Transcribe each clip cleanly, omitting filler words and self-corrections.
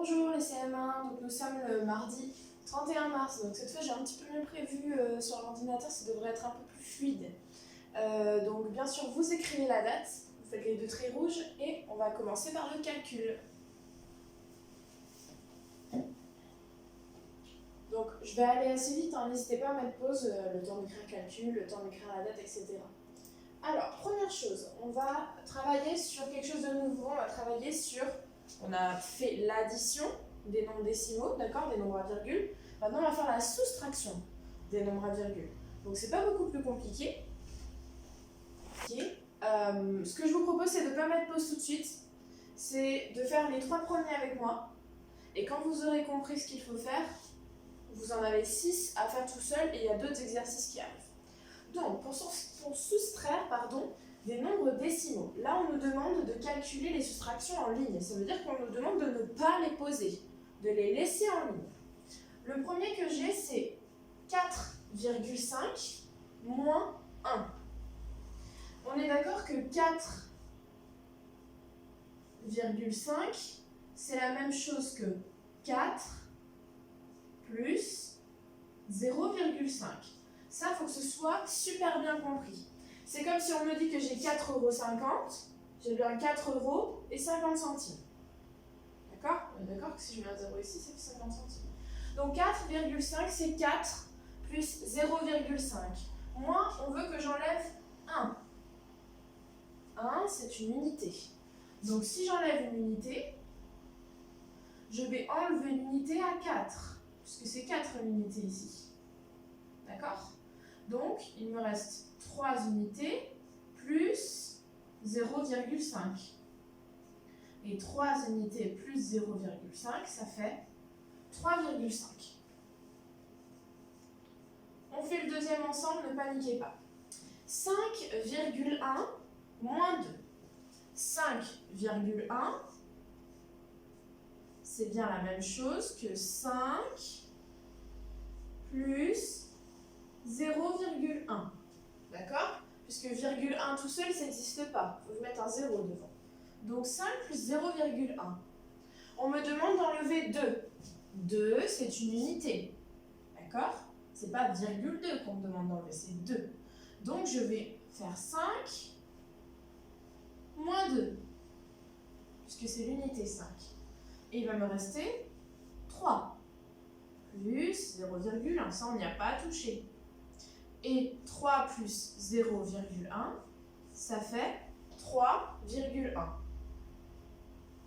Bonjour les CM1, donc nous sommes le mardi 31 mars, donc cette fois j'ai un petit peu mieux prévu sur l'ordinateur, ça devrait être un peu plus fluide. Donc bien sûr vous écrivez la date, vous faites les deux traits rouges et on va commencer par le calcul. Donc je vais aller assez vite, n'hésitez pas à mettre pause, le temps d'écrire le calcul, le temps d'écrire la date, etc. Alors première chose, on va travailler sur quelque chose de nouveau, on a fait l'addition des nombres décimaux, d'accord, des nombres à virgule. Maintenant, on va faire la soustraction des nombres à virgule. Donc, c'est pas beaucoup plus compliqué. Ce que je vous propose, c'est de ne pas mettre pause tout de suite. C'est de faire les 3 premiers avec moi. Et quand vous aurez compris ce qu'il faut faire, vous en avez 6 à faire tout seul et il y a d'autres exercices qui arrivent. Donc, pour soustraire, des nombres décimaux. Là, on nous demande de calculer les soustractions en ligne. Ça veut dire qu'on nous demande de ne pas les poser, de les laisser en ligne. Le premier que j'ai, c'est 4,5 moins 1. On est d'accord que 4,5, c'est la même chose que 4 plus 0,5. Ça, il faut que ce soit super bien compris. C'est comme si on me dit que j'ai 4,50 €, j'ai bien 4,50 €. D'accord? On est d'accord que si je mets un 0 ici, ça fait 50 centimes. Donc 4,5, c'est 4 plus 0,5. Moi, on veut que j'enlève 1. 1, c'est une unité. Donc si j'enlève une unité, je vais enlever l'unité à 4, puisque c'est 4 unités ici. D'accord? Donc, il me reste 3 unités plus 0,5. Et 3 unités plus 0,5, ça fait 3,5. On fait le deuxième ensemble, ne paniquez pas. 5,1 moins 2. 5,1, c'est bien la même chose que 5 plus 0,1. D'accord? Puisque virgule 1 tout seul, ça n'existe pas. Il faut mettre un 0 devant. Donc 5 plus 0,1. On me demande d'enlever 2. 2, c'est une unité. D'accord? C'est pas virgule 2 qu'on me demande d'enlever, c'est 2. Donc je vais faire 5 moins 2. Puisque c'est l'unité 5. Et il va me rester 3. Plus 0,1. Ça, on n'y a pas touché. Et 3 plus 0,1, ça fait 3,1.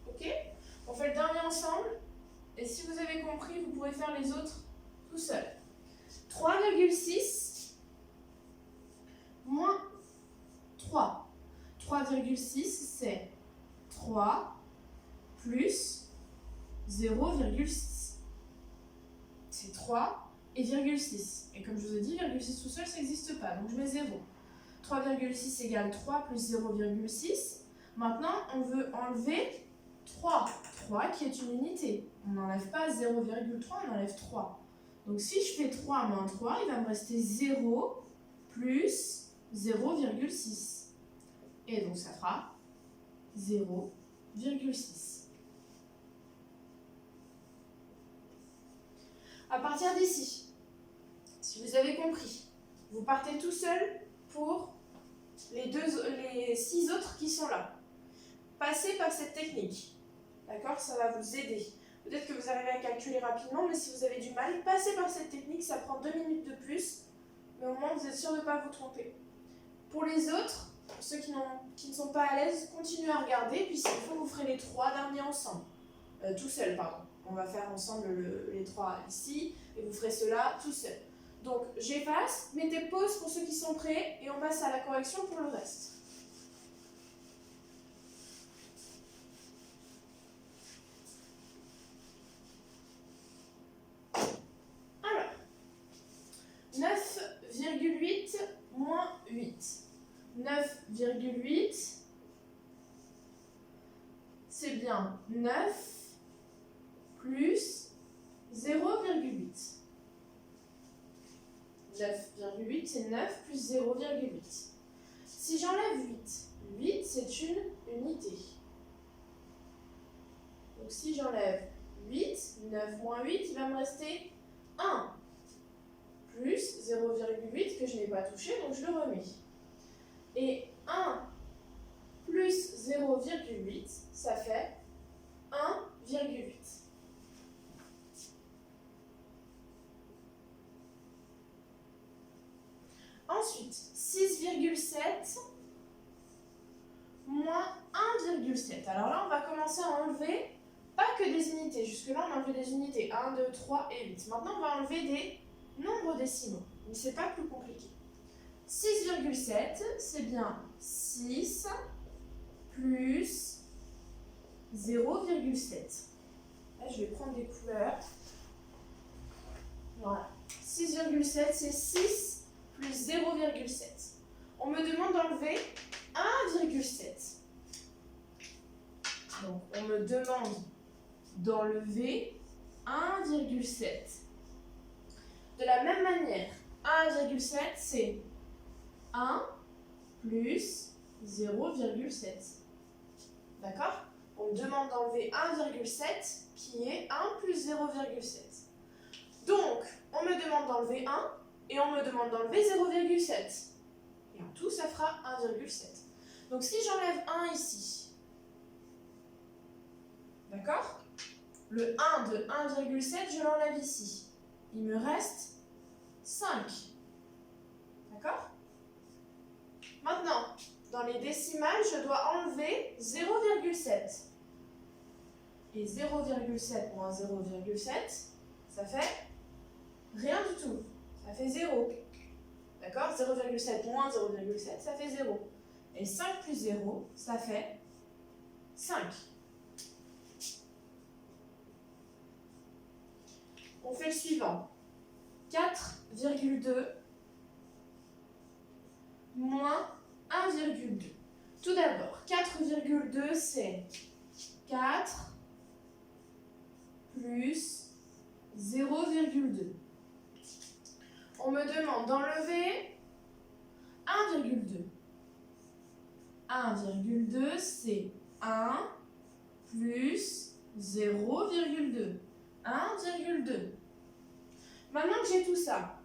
Ok? On fait le dernier ensemble. Et si vous avez compris, vous pouvez faire les autres tout seul. 3,6 moins 3. 3,6, c'est 3 plus 0,6. C'est 3 et 0,6. Et comme je vous ai dit, 0,6 tout seul, ça n'existe pas. Donc je mets 0. 3,6 égale 3 plus 0,6. Maintenant, on veut enlever 3. 3 qui est une unité. On n'enlève pas 0,3, on enlève 3. Donc si je fais 3 moins 3, il va me rester 0 plus 0,6. Et donc ça fera 0,6. À partir d'ici, si vous avez compris, vous partez tout seul pour les 6 autres qui sont là. Passez par cette technique. D'accord? Ça va vous aider. Peut-être que vous arrivez à calculer rapidement, mais si vous avez du mal, passez par cette technique. Ça prend 2 minutes de plus, mais au moins vous êtes sûr de ne pas vous tromper. Pour les autres, ceux qui ne sont pas à l'aise, continuez à regarder, puis s'il faut, vous ferez les 3 derniers ensemble. Tout seul, pardon. On va faire ensemble les 3 ici, et vous ferez cela tout seul. Donc, j'efface, mettez pause pour ceux qui sont prêts, et on passe à la correction pour le reste. Alors, 9,8 moins 8. 9,8, c'est bien 9 plus 0,8. 9,8, c'est 9 plus 0,8. Si j'enlève 8, 8 c'est une unité. Donc si j'enlève 8. 9 moins 8, il va me rester 1. Plus 0,8 que je n'ai pas touché, donc je le remets. Et 1 plus 0,8, ça fait 1,8. Ensuite, 6,7 moins 1,7. Alors là, on va commencer à enlever pas que des unités. Jusque-là, on a enlevé des unités. 1, 2, 3 et 8. Maintenant, on va enlever des nombres décimaux. Mais ce n'est pas plus compliqué. 6,7, c'est bien 6 plus 0,7. Là, je vais prendre des couleurs. Voilà. 6,7, c'est 6 plus 0,7. On me demande d'enlever 1,7. Donc, on me demande d'enlever 1,7. De la même manière, 1,7, c'est 1 plus 0,7. D'accord? On me demande d'enlever 1,7 qui est 1 plus 0,7. Donc, on me demande d'enlever 1 et on me demande d'enlever 0,7. Et en tout, ça fera 1,7. Donc, si j'enlève 1 ici, d'accord? Le 1 de 1,7, je l'enlève ici. Il me reste 5. D'accord? Maintenant, dans les décimales, je dois enlever 0,7. Et 0,7 moins 0,7, ça fait rien du tout. Ça fait 0. D'accord? 0,7 moins 0,7, ça fait 0. Et 5 plus 0, ça fait 5. On fait le suivant. 4,2 moins 1,2. Tout d'abord, 4,2 c'est 4 plus 0,2. On me demande d'enlever 1,2. 1,2 c'est 1 plus 0,2. 1,2. Maintenant que j'ai tout ça,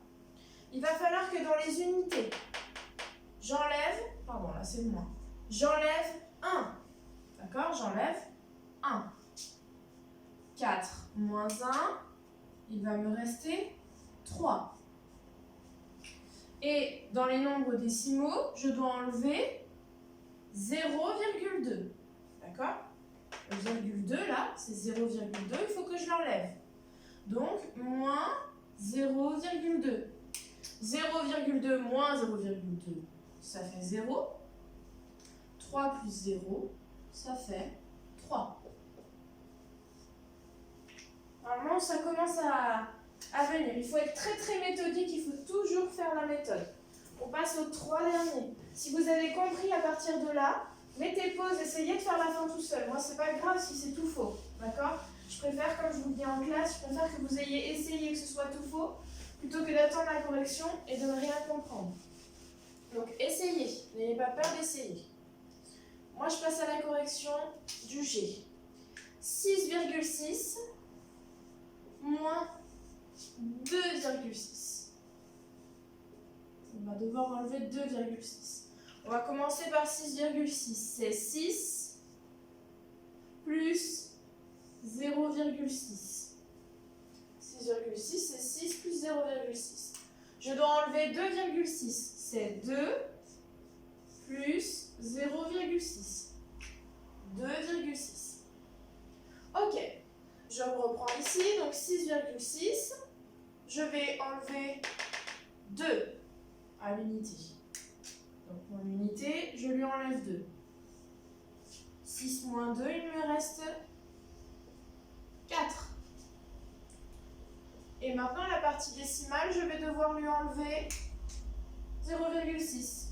il va falloir que dans les unités, j'enlève, pardon, là c'est le moins, j'enlève 1. D'accord? J'enlève 1. 4 moins 1, il va me rester 3. Et dans les nombres décimaux, je dois enlever 0,2. D'accord? Le 0,2 là, c'est 0,2, il faut que je l'enlève. Donc, moins 0,2. 0,2 moins 0,2, ça fait 0. 3 plus 0, ça fait 3. Normalement, ça commence à venir. Il faut être très très méthodique, il faut toujours faire la méthode. On passe aux 3 derniers. Si vous avez compris à partir de là, mettez pause, essayez de faire la fin tout seul. Moi, c'est pas grave si c'est tout faux. D'accord? Je préfère, comme je vous le dis en classe, je préfère que vous ayez essayé que ce soit tout faux, plutôt que d'attendre la correction et de ne rien comprendre. Donc, essayez. N'ayez pas peur d'essayer. Moi, je passe à la correction du G. 6,6 moins 2,6. On va devoir enlever 2,6. On va commencer par 6,6. C'est 6 plus 0,6. 6,6, c'est 6 plus 0,6. Je dois enlever 2,6. C'est 2 plus 0,6. 2,6. Ok. Je reprends ici. Donc 6,6. Je vais enlever 2 à l'unité. Donc mon unité, je lui enlève 2. 6 moins 2, il me reste 4. Et maintenant, la partie décimale, je vais devoir lui enlever 0,6.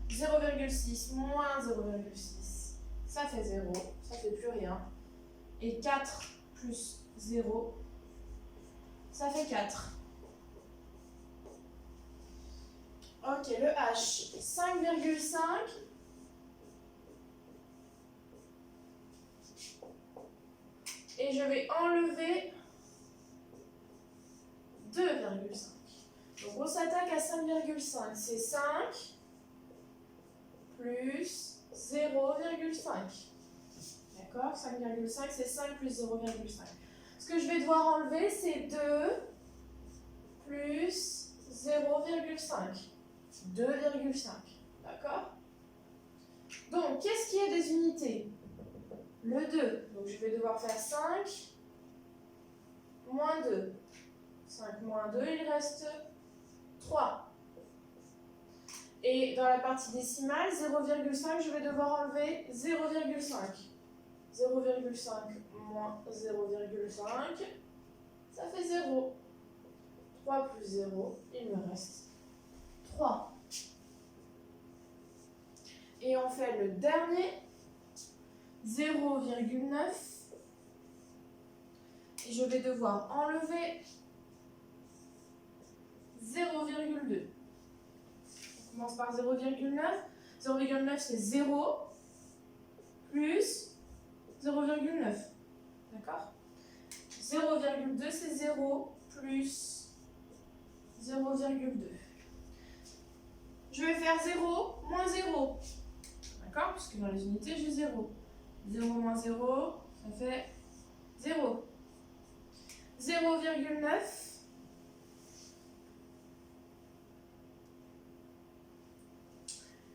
0,6 moins 0,6, ça fait 0, ça fait plus rien. Et 4 plus 0, ça fait 4. Ok, le H, 5,5 je vais enlever 2,5. Donc on s'attaque à 5,5. C'est 5 plus 0,5. D'accord? 5,5, c'est 5 plus 0,5. Ce que je vais devoir enlever, c'est 2 plus 0,5. 2,5. D'accord? Donc, qu'est-ce qui est des unités? Le 2. Donc, je vais devoir faire 5 moins 2. 5 moins 2, il reste 3. Et dans la partie décimale, 0,5, je vais devoir enlever 0,5. 0,5 moins 0,5, ça fait 0. 3 plus 0, il me reste 3. Et on fait le dernier, 0,9. Et je vais devoir enlever 0,2. On commence par 0,9. 0,9 c'est 0 plus 0,9. D'accord? 0,2 c'est 0 plus 0,2. Je vais faire 0 moins 0. D'accord? Puisque dans les unités, j'ai 0. 0 moins 0, ça fait 0. 0,9.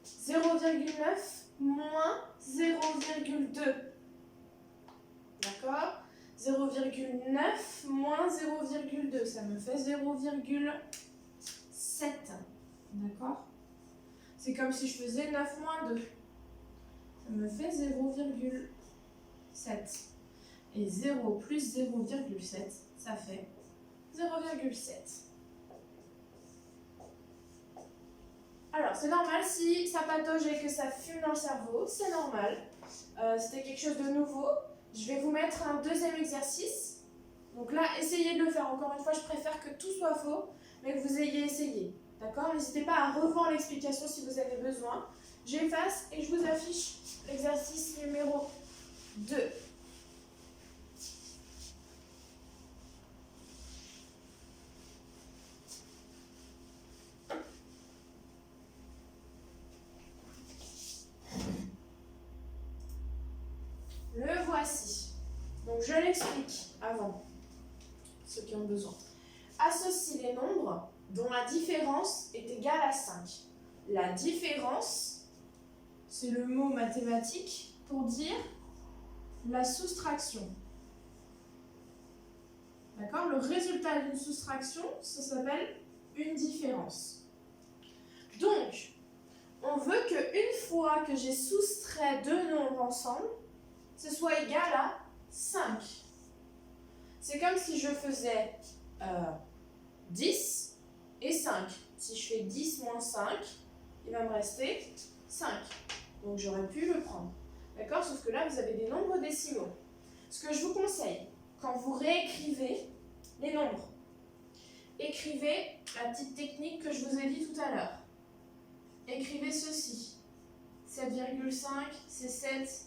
0,9 moins 0,2. D'accord? 0,9 moins 0,2, ça me fait 0,7. D'accord? C'est comme si je faisais 9 moins 2. Ça me fait 0,7. Et 0 plus 0,7, ça fait 0,7. Alors, c'est normal si ça patauge et que ça fume dans le cerveau, c'est normal. C'était quelque chose de nouveau. Je vais vous mettre un deuxième exercice. Donc là, essayez de le faire. Encore une fois, je préfère que tout soit faux, mais que vous ayez essayé. D'accord? N'hésitez pas à revoir l'explication si vous avez besoin. J'efface et je vous affiche l'exercice numéro 2. Le voici. Donc je l'explique avant, ceux qui ont besoin. Associe les nombres dont la différence est égale à 5. La différence, c'est le mot mathématique pour dire la soustraction. D'accord? Le résultat d'une soustraction, ça s'appelle une différence. Donc, on veut qu'une fois que j'ai soustrait deux nombres ensemble, ce soit égal à 5. C'est comme si je faisais 10 et 5. Si je fais 10 moins 5, il va me rester 5. Donc j'aurais pu le prendre. D'accord? Sauf que là, vous avez des nombres décimaux. Ce que je vous conseille, quand vous réécrivez les nombres, écrivez la petite technique que je vous ai dit tout à l'heure. Écrivez ceci. 7,5, c'est 7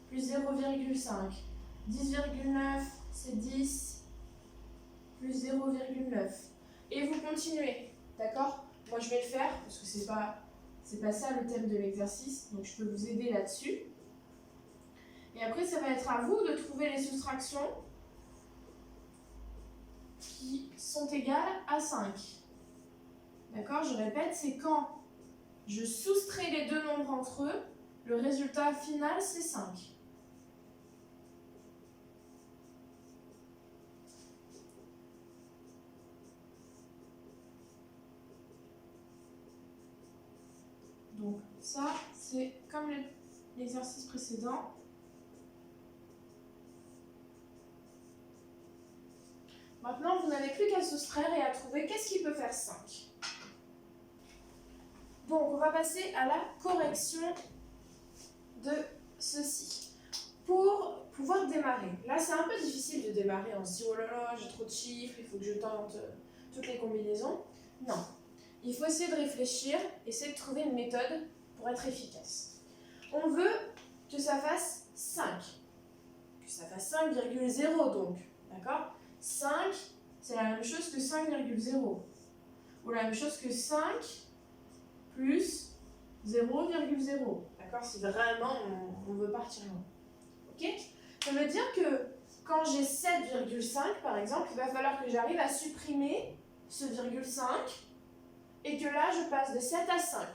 plus 0,5. 10,9, c'est 10 plus 0,9. Et vous continuez. D'accord? Moi, je vais le faire parce que c'est pas ça le thème de l'exercice. Donc, je peux vous aider là-dessus. Et après, ça va être à vous de trouver les soustractions qui sont égales à 5. D'accord? Je répète, c'est quand je soustrais les deux nombres entre eux, le résultat final, c'est 5. Donc ça, c'est comme l'exercice précédent. Maintenant, vous n'avez plus qu'à soustraire et à trouver qu'est-ce qui peut faire 5. Donc, on va passer à la correction de ceci. Pour pouvoir démarrer. Là, c'est un peu difficile de démarrer. On se dit, oh là là, j'ai trop de chiffres, il faut que je tente toutes les combinaisons. Non. Il faut essayer de réfléchir, essayer de trouver une méthode pour être efficace. On veut que ça fasse 5. Que ça fasse 5,0 donc, d'accord? 5, c'est la même chose que 5,0. Ou la même chose que 5 plus 0,0. D'accord? Si vraiment on veut partir loin. Ok? Ça veut dire que quand j'ai 7,5 par exemple, il va falloir que j'arrive à supprimer ce virgule 5 et que là je passe de 7 à 5.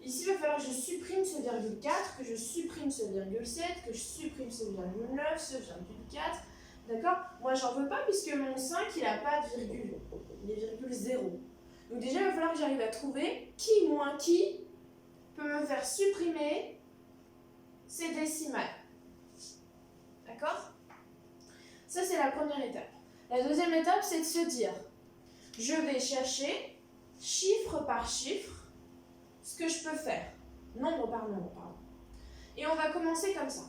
Ici, il va falloir que je supprime ce virgule 4, que je supprime ce virgule 7, que je supprime ce virgule 9, ce virgule 4. D'accord? Moi, j'en veux pas puisque mon 5, il n'a pas de virgule. Il est virgule 0. Donc déjà, il va falloir que j'arrive à trouver qui moins qui peut me faire supprimer ces décimales. D'accord? Ça, c'est la première étape. La deuxième étape, c'est de se dire, je vais chercher, chiffre par chiffre, ce que je peux faire, nombre par nombre, pardon. Et on va commencer comme ça.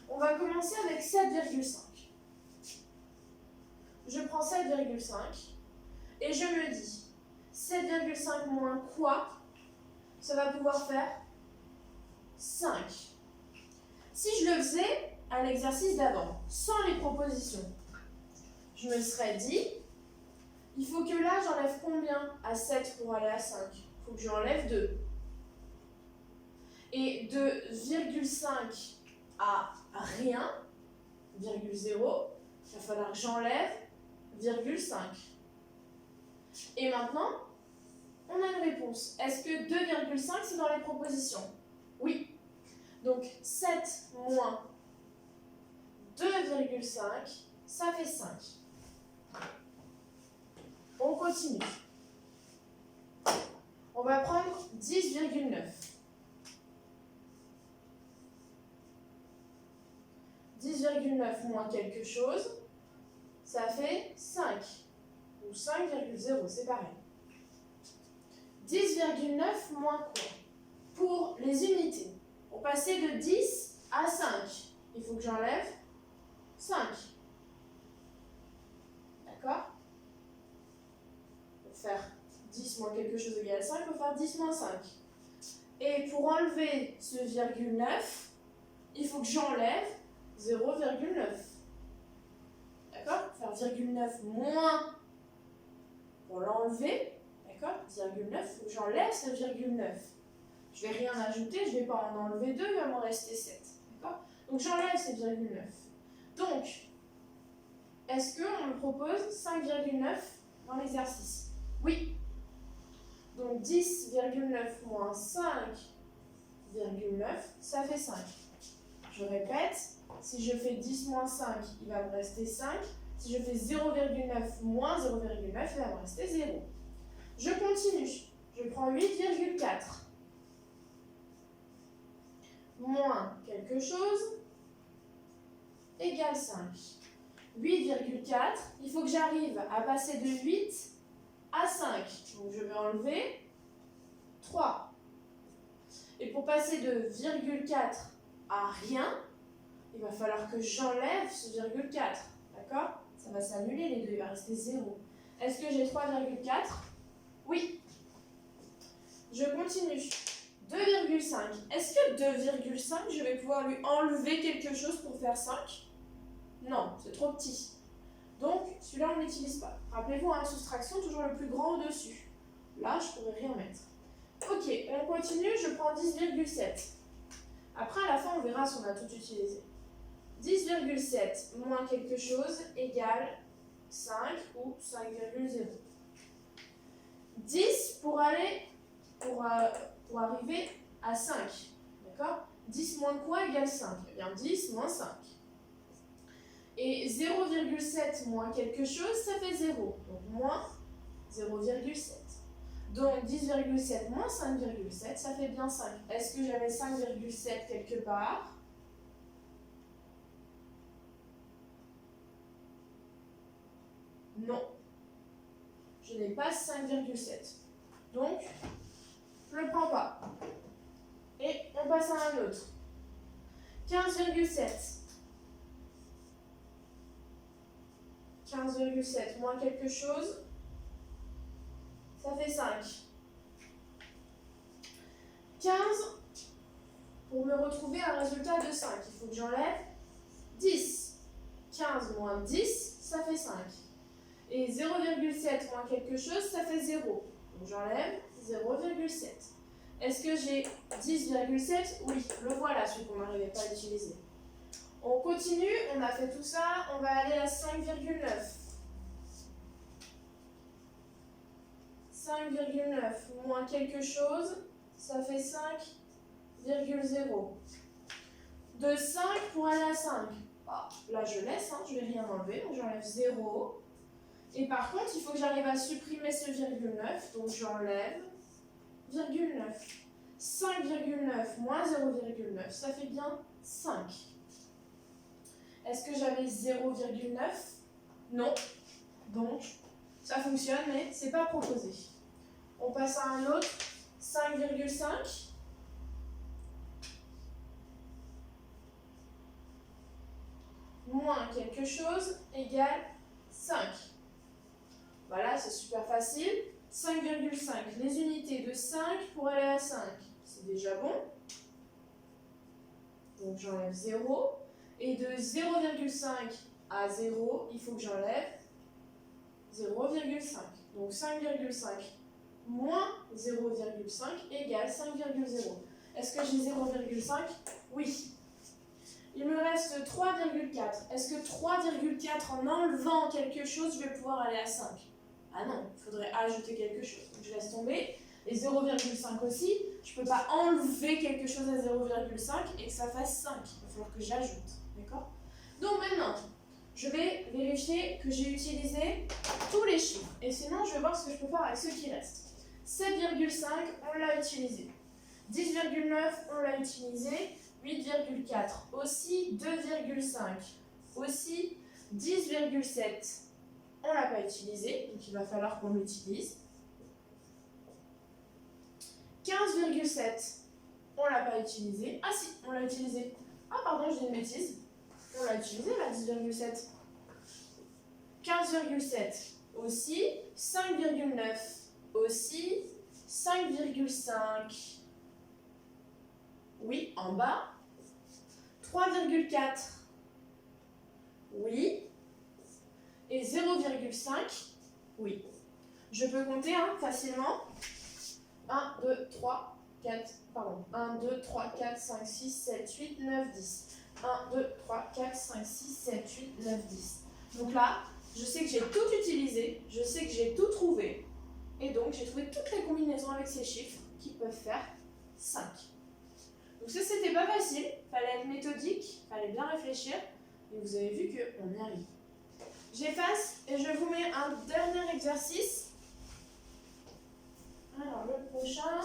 On va commencer avec 7,5. Je prends 7,5 et je me dis, 7,5 moins quoi? Ça va pouvoir faire 5. Si je le faisais à l'exercice d'avant, sans les propositions, je me serais dit, il faut que là j'enlève combien à 7 pour aller à 5? Il faut que j'enlève 2. Et de 0,5 à rien, 0,0, il va falloir que j'enlève 0,5. Et maintenant, on a une réponse. Est-ce que 2,5 c'est dans les propositions? Oui. Donc 7 moins 2,5, ça fait 5. On continue. On va prendre 10,9. 10,9 moins quelque chose, ça fait 5. Ou 5,0, c'est pareil. 10,9 moins quoi? Pour les unités, pour passer de 10 à 5, il faut que j'enlève 5. D'accord? Pour faire 10 moins quelque chose égale 5, il faut faire 10 moins 5. Et pour enlever ce virgule 9, il faut que j'enlève 0,9. D'accord? Faire virgule 9 moins pour l'enlever. D'accord? 0,9, il faut que j'enlève ce virgule 9. Je ne vais rien ajouter, je ne vais pas en enlever 2, il va m'en rester 7. D'accord? Donc j'enlève ces virgule 9. Donc, est-ce qu'on me propose 5,9 dans l'exercice? Oui. Donc 10,9 moins 5,9, ça fait 5. Je répète, si je fais 10 moins 5, il va me rester 5. Si je fais 0,9 moins 0,9, il va me rester 0. Je continue. Je prends 8,4 moins quelque chose égale 5. 8,4, il faut que j'arrive à passer de 8 à 5. Donc je vais enlever 3. Et pour passer de 0,4 à rien, il va falloir que j'enlève ce virgule 4. D'accord? Ça va s'annuler les deux, il va rester 0. Est-ce que j'ai 3,4? Oui. Je continue. 2,5. Est-ce que 2,5, je vais pouvoir lui enlever quelque chose pour faire 5? Non, c'est trop petit. Donc, celui-là, on ne l'utilise pas. Rappelez-vous, en soustraction, toujours le plus grand au-dessus. Là, je ne pourrais rien mettre. Ok, on continue, je prends 10,7. Après, à la fin, on verra si on a tout utilisé. 10,7 moins quelque chose égale 5 ou 5,0. 10 pour arriver à 5. D'accord? 10 moins quoi égale 5? Eh bien, 10 moins 5. Et 0,7 moins quelque chose, ça fait 0. Donc, moins 0,7. Donc, 10,7 moins 5,7, ça fait bien 5. Est-ce que j'avais 5,7 quelque part? Non. Je n'ai pas 5,7. Donc, je ne le prends pas. Et on passe à un autre. 15,7. 15,7 moins quelque chose, ça fait 5. 15, pour me retrouver un résultat de 5, il faut que j'enlève 10. 15 moins 10, ça fait 5. Et 0,7 moins quelque chose, ça fait 0. Donc j'enlève 0,7. Est-ce que j'ai 10,7? Oui, le voilà, celui qu'on n'arrivait pas à utiliser. On continue, on a fait tout ça, on va aller à 5,9. 5,9 moins quelque chose, ça fait 5,0. De 5 pour aller à 5. Ah, là, je laisse, hein, je ne vais rien enlever, donc j'enlève 0. Et par contre, il faut que j'arrive à supprimer ce virgule 9, donc j'enlève virgule 9. 5,9 moins 0,9, ça fait bien 5. Est-ce que j'avais 0,9? Non. Donc, ça fonctionne, mais ce n'est pas proposé. On passe à un autre, 5,5. Moins quelque chose égale 5. Voilà, c'est super facile. 5,5, les unités de 5 pour aller à 5. C'est déjà bon. Donc j'enlève 0. Et de 0,5 à 0, il faut que j'enlève 0,5. Donc 5,5 moins 0,5 égale 5,0. Est-ce que j'ai 0,5? Oui. Il me reste 3,4. Est-ce que 3,4 en enlevant quelque chose, je vais pouvoir aller à 5? Ah non, il faudrait ajouter quelque chose. Donc je laisse tomber. Et 0,5 aussi, je ne peux pas enlever quelque chose à 0,5 et que ça fasse 5. Il va falloir que j'ajoute. D'accord? Donc maintenant, je vais vérifier que j'ai utilisé tous les chiffres. Et sinon, je vais voir ce que je peux faire avec ceux qui restent. 7,5, on l'a utilisé. 10,9, on l'a utilisé. 8,4 aussi. 2,5 aussi. 10,7, on ne l'a pas utilisé, donc il va falloir qu'on l'utilise. 15,7, on ne l'a pas utilisé. Ah si, on l'a utilisé. Ah pardon, je dis une bêtise. On l'a utilisé la 10,7. 15,7 aussi. 5,9 aussi. 5,5. Oui, en bas. 3,4. Oui. Et 0,5. Oui. Je peux compter facilement. 1, 2, 3, 4, pardon. 1, 2, 3, 4, 5, 6, 7, 8, 9, 10. 1, 2, 3, 4, 5, 6, 7, 8, 9, 10. Donc là, je sais que j'ai tout utilisé, je sais que j'ai tout trouvé. Et donc, j'ai trouvé toutes les combinaisons avec ces chiffres qui peuvent faire 5. Donc ça, c'était pas facile. Il fallait être méthodique, il fallait bien réfléchir. Et vous avez vu qu'on y arrive. J'efface et je vous mets un dernier exercice. Alors, le prochain.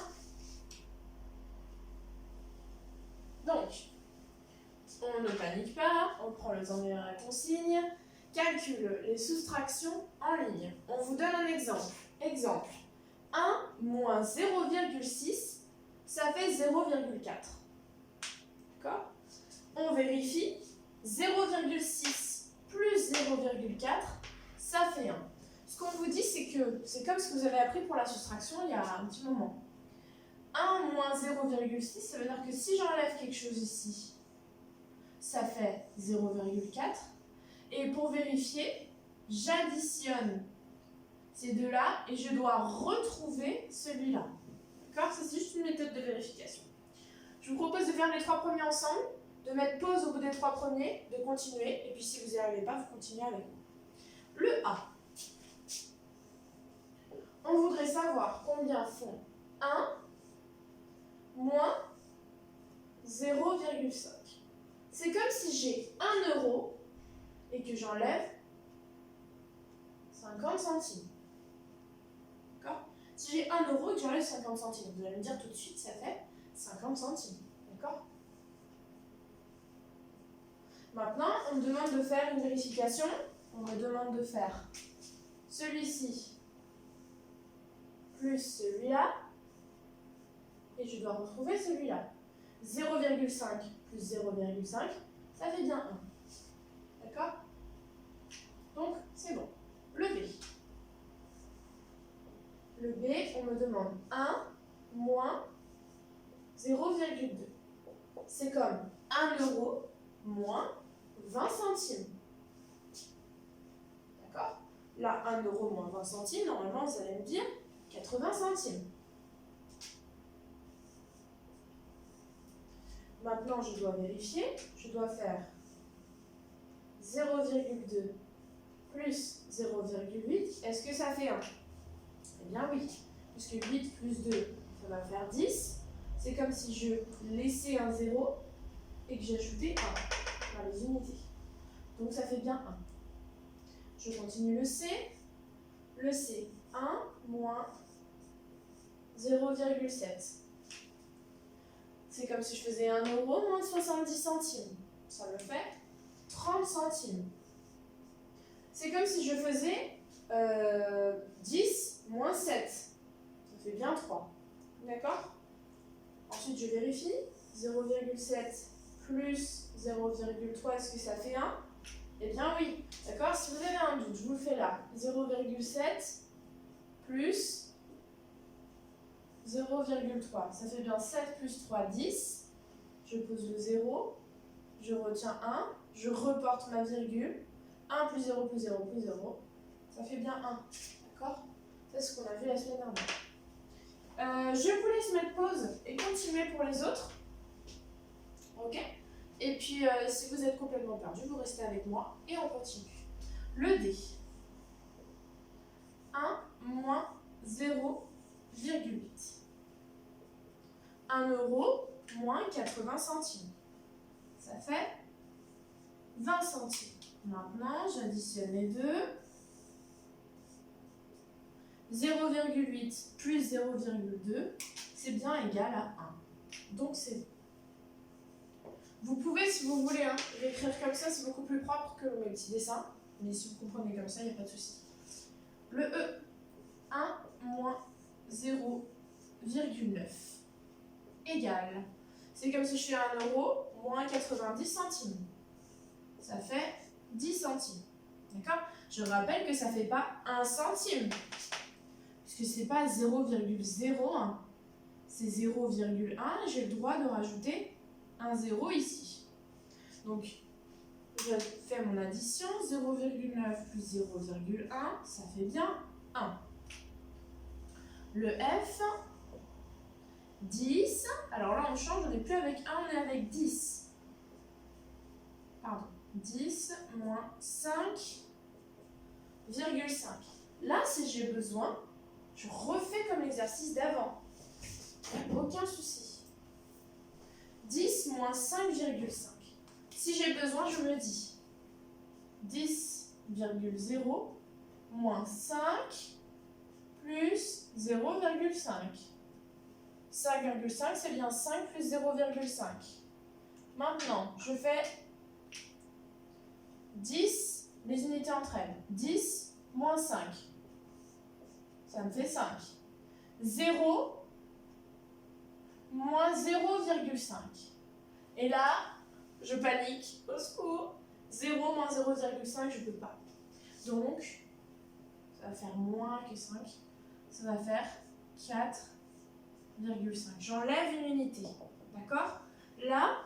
Donc, on ne panique pas, on prend le temps de lire la consigne. Calcule les soustractions en ligne. On vous donne un exemple. Exemple. 1 moins 0,6, ça fait 0,4. D'accord? On vérifie. 0,6 plus 0,4, ça fait 1. Ce qu'on vous dit, c'est que c'est comme ce que vous avez appris pour la soustraction il y a un petit moment. 1 moins 0,6, ça veut dire que si j'enlève quelque chose ici, ça fait 0,4. Et pour vérifier, j'additionne ces deux-là et je dois retrouver celui-là. D'accord? C'est juste une méthode de vérification. Je vous propose de faire les 3 premiers ensemble, de mettre pause au bout des 3 premiers, de continuer, et puis si vous n'y arrivez pas, vous continuez avec moi. Le A. On voudrait savoir combien font 1 moins 0,5. C'est comme si j'ai 1 euro et que j'enlève 50 centimes. D'accord? Si j'ai 1 euro et que j'enlève 50 centimes, vous allez me dire tout de suite, ça fait 50 centimes. D'accord? Maintenant, on me demande de faire une vérification. On me demande de faire celui-ci plus celui-là. Et je dois retrouver celui-là. 0,5 plus 0,5, ça fait bien 1. D'accord? Donc, c'est bon. Le B. Le B, on me demande 1 moins 0,2. C'est comme 1 euro moins 20 centimes. Là, 1 euro moins 20 centimes, normalement, vous allez me dire 80 centimes. Maintenant, je dois vérifier. Je dois faire 0,2 plus 0,8. Est-ce que ça fait 1? Eh bien oui, puisque 8 plus 2, ça va faire 10. C'est comme si je laissais un 0 et que j'ajoutais 1 dans les unités. Donc ça fait bien 1. Je continue le C. Le C, 1 moins 0,7. C'est comme si je faisais 1 euro moins 70 centimes. Ça me fait 30 centimes. C'est comme si je faisais 10 moins 7. Ça fait bien 3. D'accord? Ensuite, je vérifie. 0,7 plus 0,3, est-ce que ça fait 1? Eh bien oui. D'accord? Si vous avez un doute, je vous le fais là. 0,7 plus 0,3. Ça fait bien 7 plus 3, 10. Je pose le 0. Je retiens 1. Je reporte ma virgule. 1 plus 0 plus 0 plus 0. Ça fait bien 1. D'accord? C'est ce qu'on a vu la semaine dernière. Je vous laisse mettre pause et continuer pour les autres. Ok? Et puis, si vous êtes complètement perdu, vous restez avec moi et on continue. Le D. 1 moins 0,8. 1 euro moins 80 centimes. Ça fait 20 centimes. Maintenant, j'additionne les deux. 0,8 plus 0,2, c'est bien égal à 1. Donc, c'est bon. Vous pouvez, si vous voulez, l'écrire comme ça, c'est beaucoup plus propre que mes petits dessins. Mais si vous comprenez comme ça, il n'y a pas de souci. Le E, 1 moins 0,9 égale. C'est comme si je fais 1 euro moins 90 centimes. Ça fait 10 centimes. D'accord? Je rappelle que ça ne fait pas 1 centime. Puisque ce n'est pas 0,01. C'est 0,1. J'ai le droit de rajouter un 0 ici. Donc, je fais mon addition. 0,9 plus 0,1, ça fait bien 1. Le F, 10. Alors là, on change, on n'est plus avec 1, on est avec 10. Pardon. 10 moins 5,5. Là, si j'ai besoin, je refais comme l'exercice d'avant. Aucun souci. 10 moins 5,5. Si j'ai besoin, je me dis 10,0 moins 5 plus 0,5. 5,5, c'est bien 5 plus 0,5. Maintenant, je fais 10, les unités entre elles. 10 moins 5. Ça me fait 5. 0 moins 0,5. Et là, je panique. Au secours. 0 moins 0,5, je ne peux pas. Donc, ça va faire moins que 5. Ça va faire 4,5. J'enlève une unité. D'accord? Là,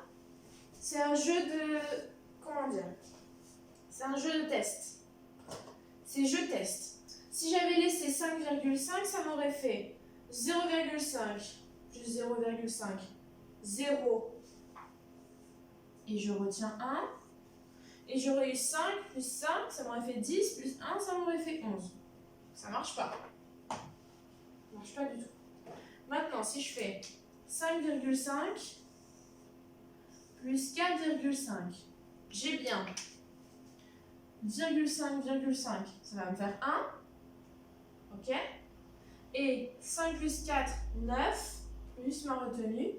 c'est un jeu de... Comment dire? C'est un jeu de test. C'est je teste. Si j'avais laissé 5,5, ça m'aurait fait 0,5 plus 0,5, 0. Et je retiens 1. Et j'aurais eu 5 plus 5, ça m'aurait fait 10, plus 1, ça m'aurait fait 11. Ça marche pas. Ça marche pas du tout. Maintenant, si je fais 5,5 plus 4,5, j'ai bien 0,5, ça va me faire 1. Ok? Et 5 plus 4, 9, plus ma retenue,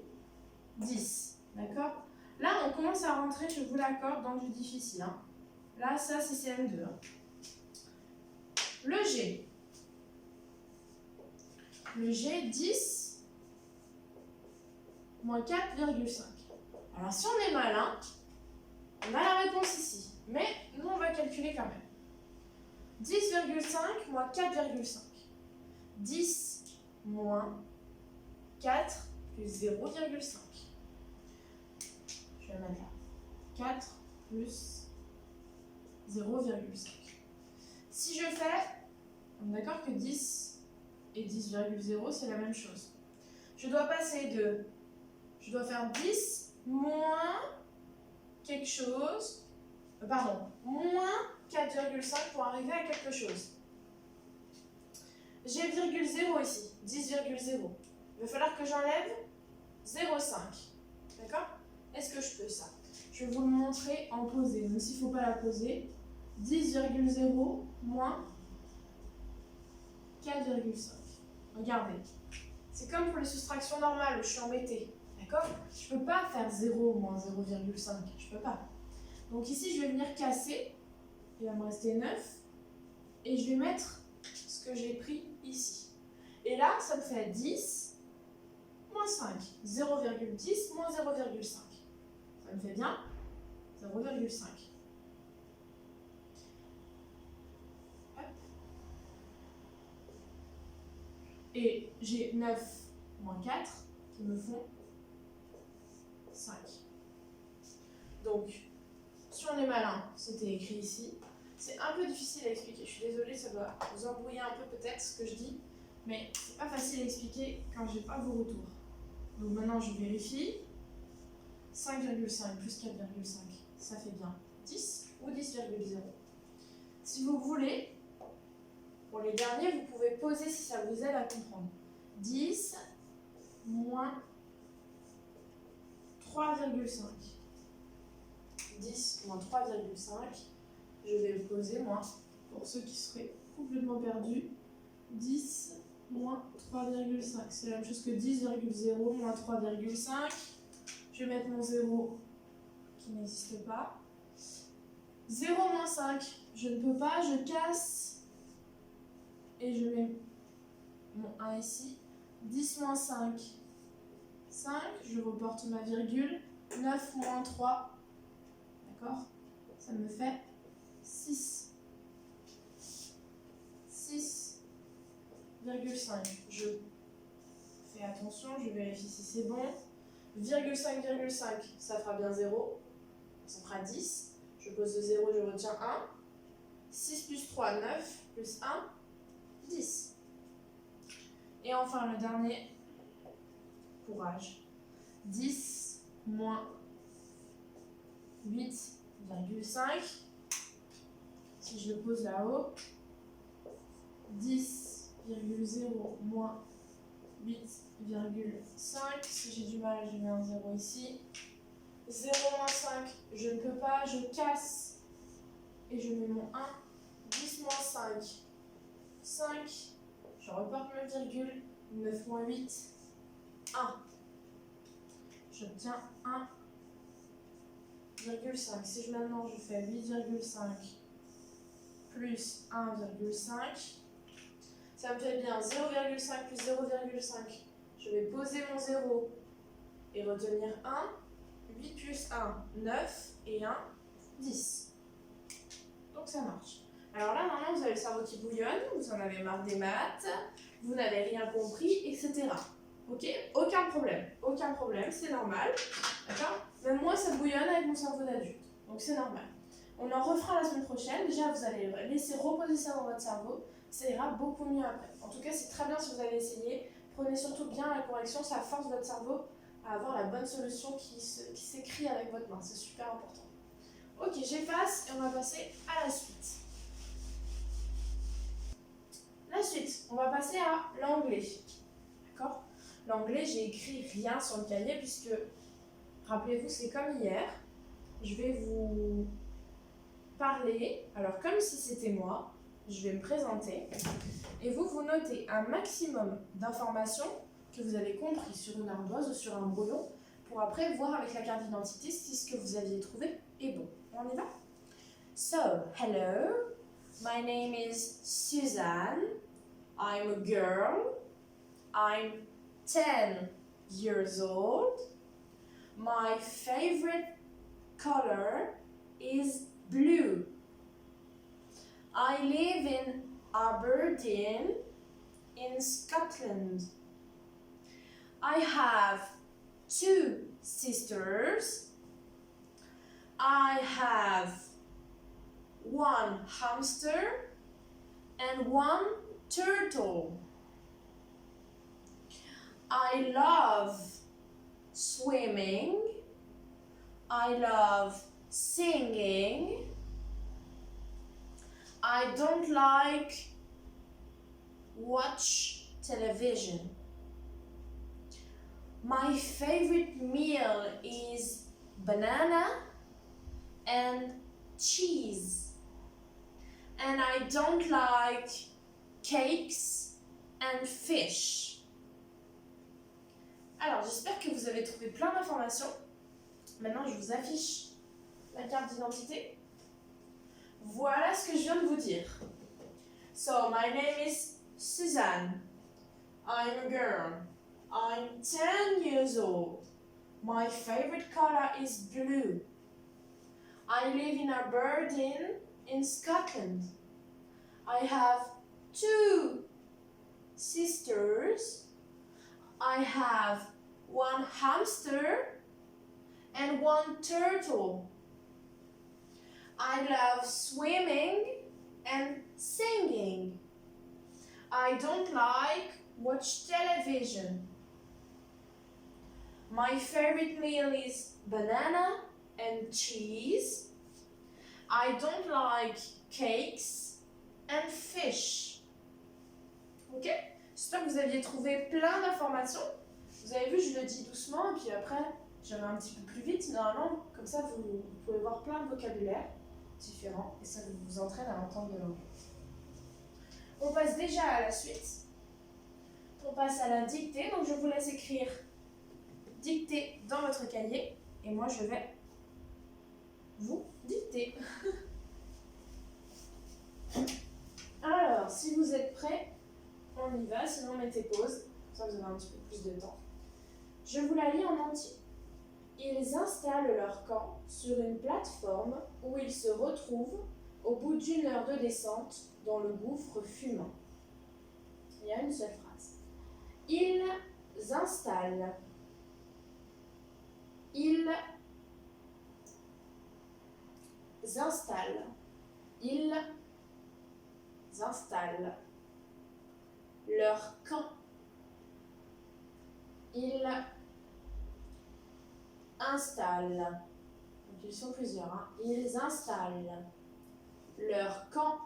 10. D'accord? Là, on commence à rentrer, je vous l'accorde, dans du difficile. Hein. Là, ça, c'est CM2. Hein. Le G. Le G, 10 moins 4,5. Alors, si on est malin, on a la réponse ici. Mais nous, on va calculer quand même. 10,5 moins 4,5. 10 moins 4 plus 0,5. Je vais mettre là. 4 plus 0,5. Si je fais, on est d'accord que 10 et 10,0 c'est la même chose. Je dois passer de, je dois faire 10 moins quelque chose, moins 4,5 pour arriver à quelque chose. J'ai virgule 0 ici, 10,0. Il va falloir que j'enlève 0,5. D'accord? Est-ce que je peux ça? Je vais vous le montrer en posé, même s'il ne faut pas la poser. 10,0 moins 4,5. Regardez. C'est comme pour les soustractions normales où je suis embêtée. D'accord? Je ne peux pas faire 0 moins 0,5. Je ne peux pas. Donc ici, je vais venir casser. Il va me rester 9. Et je vais mettre ce que j'ai pris ici. Et là, ça me fait 10 moins 5. 0,10 moins 0,5. Ça me fait bien 0,5. Et j'ai 9 moins 4 qui me font 5. Donc, si on est malin, c'était écrit ici. C'est un peu difficile à expliquer. Je suis désolée, ça doit vous embrouiller un peu peut-être ce que je dis. Mais c'est pas facile à expliquer quand j'ai pas vos retours. Donc maintenant, je vérifie. 5,5 plus 4,5, ça fait bien 10 ou 10,0. Si vous voulez, pour les derniers, vous pouvez poser si ça vous aide à comprendre. 10 moins 3,5. 10 moins 3,5. Je vais le poser, moi, pour ceux qui seraient complètement perdus. 10 moins 3,5. C'est la même chose que 10,0 moins 3,5. Je vais mettre mon 0 qui n'existe pas. 0 moins 5. Je ne peux pas, je casse. Et je mets mon 1 ici. 10 moins 5. 5. Je reporte ma virgule. 9 moins 3. D'accord? Ça me fait 6. 6,5. Je fais attention, je vérifie si c'est bon. 5,5, ça fera bien 0. Ça fera 10. Je pose le 0, je retiens 1. 6 plus 3, 9. Plus 1, 10. Et enfin le dernier, courage. 10 moins 8,5. Si je le pose là-haut, 10,0 moins 8,5. Si j'ai du mal, je mets un 0 ici. 0 moins 5, je ne peux pas, je casse. Et je mets mon 1. 10 moins 5, 5. Je reporte ma virgule. 9 moins 8, 1. J'obtiens 1,5. Si maintenant je fais 8,5 plus 1,5, ça me fait bien 0,5 plus 0,5. Je vais poser mon 0 et retenir 1. 8 plus 1, 9 et 1, 10. Donc ça marche. Alors là, maintenant, vous avez le cerveau qui bouillonne, vous en avez marre des maths, vous n'avez rien compris, etc. Ok? Aucun problème, c'est normal. D'accord? Même moi, ça bouillonne avec mon cerveau d'adulte. Donc c'est normal. On en refera la semaine prochaine. Déjà, vous allez laisser reposer ça dans votre cerveau. Ça ira beaucoup mieux après. En tout cas, c'est très bien si vous avez essayé. Prenez surtout bien la correction, ça force votre cerveau à avoir la bonne solution qui s'écrit avec votre main. C'est super important. Ok, j'efface et on va passer à la suite. La suite, on va passer à l'anglais. D'accord? L'anglais, j'ai écrit rien sur le cahier puisque, rappelez-vous, c'est comme hier. Je vais vous parler, alors comme si c'était moi, je vais me présenter et vous notez un maximum d'informations que vous avez compris sur une ardoise ou sur un brouillon pour après voir avec la carte d'identité si ce que vous aviez trouvé est bon. On y va? So, hello, my name is Suzanne. I'm a girl. I'm 10 years old. My favorite color is blue. I live in Aberdeen in Scotland. I have 2 sisters. I have 1 hamster and one turtle. I love swimming. I love singing. I don't like watch television. My favorite meal is banana and cheese. And I don't like cakes and fish. Alors, j'espère que vous avez trouvé plein d'informations. Maintenant, je vous affiche la carte d'identité. Voilà ce que je viens de vous dire. So, my name is Suzanne. I'm a girl. I'm 10 years old. My favorite color is blue. I live in Aberdeen in Scotland. I have 2 sisters. I have 1 hamster and 1 turtle. I love swimming and singing. I don't like watch television. My favorite meal is banana and cheese. I don't like cakes and fish. Ok? J'espère que vous aviez trouvé plein d'informations. Vous avez vu, je le dis doucement et puis après, je vais un petit peu plus vite. Normalement, comme ça, vous pouvez voir plein de vocabulaire différents et ça vous entraîne à entendre de l'anglais. On passe déjà à la suite. On passe à la dictée. Donc, je vous laisse écrire dictée dans votre cahier et moi, je vais vous dicter. Alors, si vous êtes prêts, on y va, sinon mettez pause, ça vous aurez un petit peu plus de temps. Je vous la lis en entier. Ils installent leur camp sur une plateforme où ils se retrouvent au bout d'1 heure de descente dans le gouffre fumant. Il y a une seule phrase. Ils installent. Ils installent. Ils installent leur camp. Ils installent. Donc ils sont plusieurs. Hein. Ils installent leur camp